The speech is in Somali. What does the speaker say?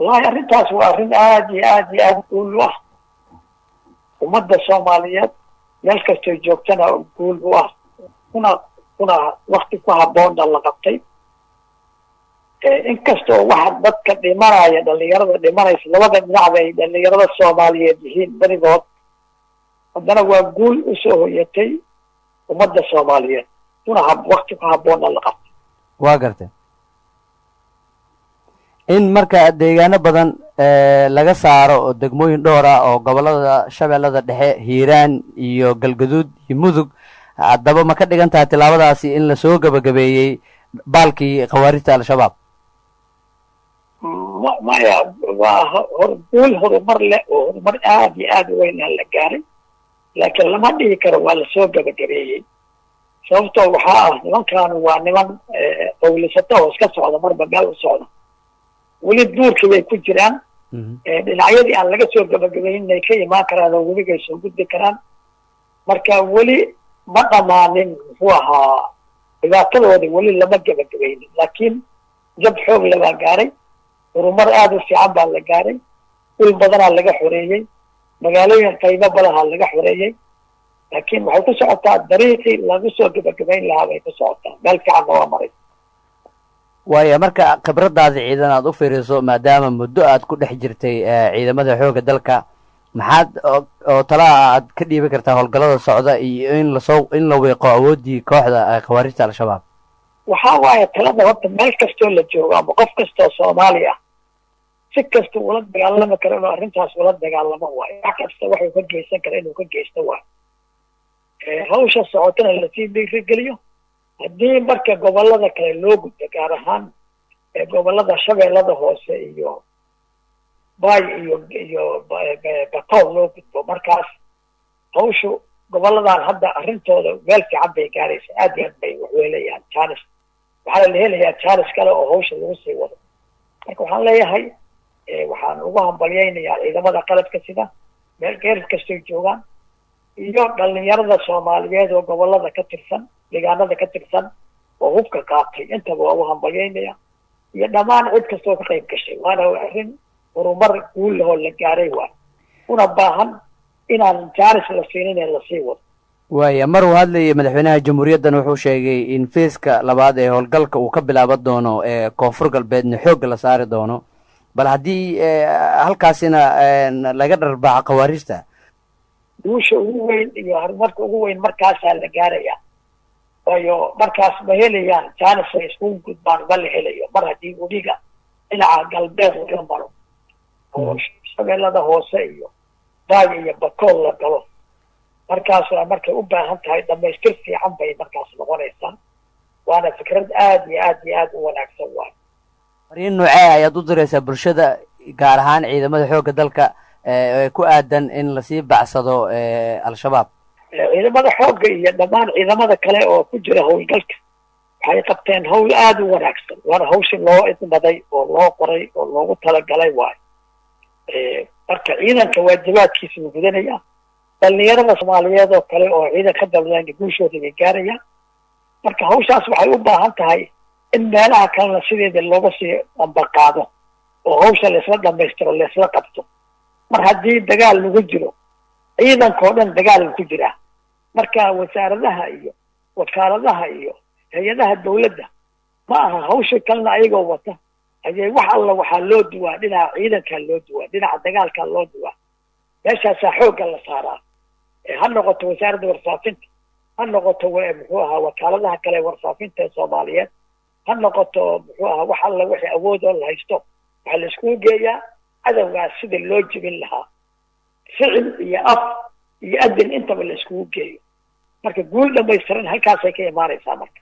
والله أرنتاس وأرن آدي أقول ومدة الصوماليات ملك استجوبتنا أقول هنا وقت كها بون الله قطي إن كستو واحد بدك دمرايا اللي يرد دمرايا لوضع نعبي اللي يرد الصومالية جهين بني قط عندنا وأقول أسوهيتي ومدة الصوماليات هنا وقت كها بون الله قطي واقرته in marka deegaano badan laga saaro oo degmooyin dhowr ah oo gobolada shabeellada dhexe hiiraan iyo galgaduud iyo mudug haddaba ma ka dhigan tahay tilaabadaasi in la soo gabagabeeyey baalkii khawaarijta al-shabaab maya waa horumar leh oo horumar aad u weyn la gaaray laakiin lama dhihi karo waa la soo gabagabeeyey sababtoo waxaa ah nimankan waa niman qowlisato oo iska socda marba meel u socda weli duurkii bay ku jiraan dhinacyadii aan laga soo gabagabayn inay ka imaan karaan oo weligay soo gudbi karaan marka weli ma dhammaanin muxuu ahaa dhibaatadooda weli lama gabagabaynin laakiin jab xoog labaa gaaray horumar aad u fiican baa la gaaray dhul badanaa laga xoreeyey magaalooyin qaybo badahaa laga xoreeyey laakiin waxay ku socotaa dariiqii lagu soo gabagabayn lahaa bay ku socotaa meel fiicanna waa maray waayo marka khibradaada ciidan aad u fiiriso maadaama muddo aad ku dhex jirtay ciidamada xoogga dalka maxaad oo tala aad ka dhiibi kartaa howlgallada socda iyo in la weeqo awooddii kooxda khawaarijta al-shabaab waxaa waaye talada horta meel kastoo la joogo ama qof kastoo soomaali ah si kasta ula dagaalami karo inuu arrintaas ula dagaalamo waayo wax kasta waxuu ka geysan kara inuu ka geysto waayo hawsha socotana lasii dhiirigeliyo haddii marka gobolada kale loo gudbo gaar ahaan gobolada shabeellada hoose iyo baay iyo batool loo gudbo markaas hawshu goboladan hadda arrintooda meel fiican bay gaaraysa aad iyo aad bay waxweelayaan jaanis waxaa la helayaa jaanis kale oo hawsha lagu sii wado marka waxaan leeyahay waxaan ugu hambalyaynayaa ciidamada qalabka sida meel geer kastoo joogaan iyo dhalinyarada soomaaliyeed oo gobolada ka tirsan deegaanada ka tirsan oo hubka qaatay intaba waa u hambalyaynaya iyo dhammaan cid kastoo ka qayb gashay waana arrin horumar guul lahoo la gaaray waay una baahan inaan jaaris la siinin ee lasii wado waaya mar uu hadlayay madaxweynaha jamhuuriyaddan wuxuu sheegay in feeska labaad ee howlgalka uu ka bilaaban doono koonfur galbeedna xoogga la saari doono bal haddii halkaasina laga dharbaaco khawaarijta guusha ugu weyn iyo horumarka ugu weyn markaasaa la gaaraya waayo markaas ma helayaan jaanis ay iskugu gudbaan ma la helayo mar haddii webiga dhinaca galbeed laga maro oo shabeellada hoose iyo baay iyo bakool la galo markaasna markay u baahan tahay dhamaystir fiican bay markaas noqonaysaa waana fikrad aad u wanaagsan waay fariin noocee ayaad u diraysaa bulshada gaar ahaan ciidamada xoogga dalka ku aadan in lasii bacsado al-shabaab ciidamada xoogga iyo dhammaan ciidamada kale oo ku jira howlgalka waxay qabteen hawl aad u wanaagsan waana hawshii loo idmaday oo loo qoray oo loogu talagalay waayo marka ciidanka waajibaadkiisa wuu gudanaya dhalinyarada soomaaliyeed oo kale oo ciidan ka dalbadaan guushooda bay gaarayaan marka hawshaas waxay u baahan tahay in meelaha kalena sideeda looga sii ambaqaado oo hawsha laisla dhamaystiro laisla qabto mar haddii dagaal lagu jiro ciidanka oo dhan dagaal ku jiraa marka wasaaradaha iyo wakaaladaha iyo hay-adaha dawladda ma aha hawsha kalena ayagoo wata ayay wax alla waxaa loo duwaa dhinaca ciidankaa loo duwaa dhinaca dagaalkaa loo duwaa meeshaasaa xoogga la saaraa ha noqoto wasaaradda warfaafinta ha noqoto muxuu ahaa wakaaladaha kale warfaafinta ee soomaaliyeed ha noqoto muxuu ahaa wax alla wixii awood oo la haysto waxaa la iskugu geeyaa cadowgaas sida loo jebin lahaa ficil iyo af iyo adin intaba la iskugu geeyo marka guul dhamaystiran halkaasay ka imaanaysaa marka